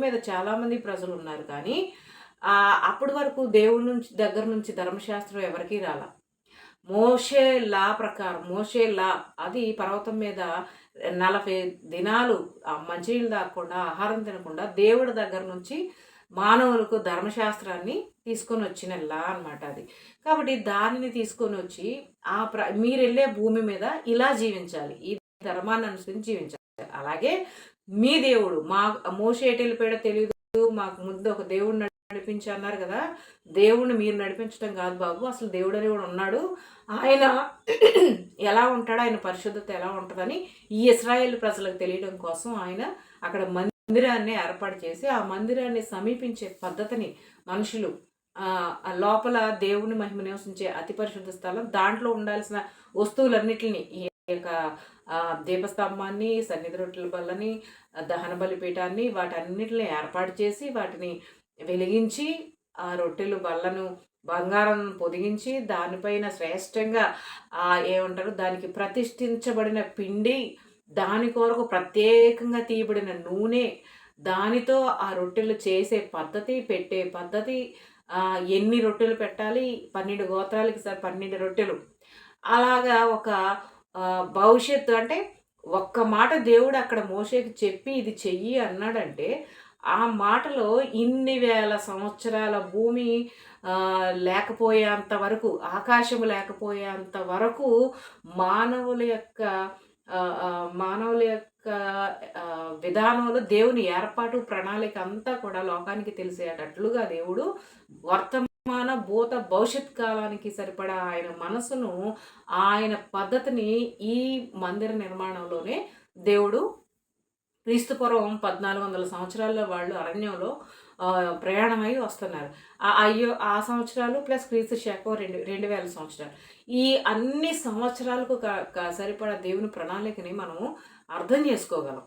మీద చాలామంది ప్రజలు ఉన్నారు. కానీ అప్పటి వరకు దేవుడి నుంచి దగ్గర నుంచి ధర్మశాస్త్రం ఎవరికీ రాలా. మోషే లా ప్రకారం మోషే లా అది పర్వతం మీద 40 దినాలు మంచినీళ్ళు తాగకుండా, ఆహారం తినకుండా దేవుడి దగ్గర నుంచి మానవులకు ధర్మశాస్త్రాన్ని తీసుకొనొచ్చిన లా అనమాట అది. కాబట్టి దానిని తీసుకొనొచ్చి మీరెళ్ళే భూమి మీద ఇలా జీవించాలి. ఈ ధర్మాన్ని అనుసరించి జీవించాలి. అలాగే మీ దేవుడు మోషే ఎటెళ్ళిపోయాడో తెలీదు. మాకు ముందు ఒక దేవుడిని నడిపించి అన్నారు కదా! దేవుడిని మీరు నడిపించడం కాదు బాబు. అసలు దేవుడనేవాడు ఉన్నాడు. ఆయన ఎలా ఉంటాడో, ఆయన పరిశుద్ధత ఎలా ఉంటదని ఈ ఇశ్రాయేలు ప్రజలకు తెలియడం కోసం ఆయన అక్కడ మందిరాన్ని ఏర్పాటు చేసి, ఆ మందిరాన్ని సమీపించే పద్ధతిని మనుషులు లోపల దేవుని మహిమ నివసించే అతి పరిశుద్ధ స్థలం, దాంట్లో ఉండాల్సిన వస్తువులన్నిటిని ఈ యొక్క దీపస్తంభాన్ని, సన్నిధి రొట్టెల బల్లని, దహన బలిపీఠాన్ని వాటన్నిటిని ఏర్పాటు చేసి, వాటిని వెలిగించి, ఆ రొట్టెలు బల్లను బంగారం పొదిగించి, దానిపైన శ్రేష్టంగా ఏమంటారు దానికి ప్రతిష్ఠించబడిన పిండి, దాని కొరకు ప్రత్యేకంగా తీయబడిన నూనె, దానితో ఆ రొట్టెలు చేసే పద్ధతి, పెట్టే పద్ధతి, ఎన్ని రొట్టెలు పెట్టాలి, 12 గోత్రాలకి 12 రొట్టెలు. అలాగా ఒక భవిష్యత్తు అంటే ఒక్క మాట దేవుడు అక్కడ మోషేకి చెప్పి ఇది చెయ్యి అన్నాడంటే, ఆ మాటలో ఇన్ని వేల సంవత్సరాల భూమి లేకపోయేంత వరకు, ఆకాశము లేకపోయేంత వరకు మానవుల యొక్క మానవుల యొక్క విధానంలో దేవుని ఏర్పాటు, ప్రణాళిక అంతా కూడా లోకానికి తెలిసేటట్లుగా దేవుడు వర్తమాన, భూత, భవిష్యత్ కాలానికి సరిపడా ఆయన మనసును, ఆయన పద్ధతిని ఈ మందిర నిర్మాణంలోనే దేవుడు క్రీస్తుపూర్వం 1400 సంవత్సరాల్లో వాళ్ళు అరణ్యంలో ప్రయాణమై వస్తున్నారు. ఆ సంవత్సరాలు ప్లస్ క్రీస్తు శకం 2000 సంవత్సరాలు. ఈ అన్ని సంవత్సరాలకు సరిపడా దేవుని ప్రణాళికని మనము అర్థం చేసుకోగలం.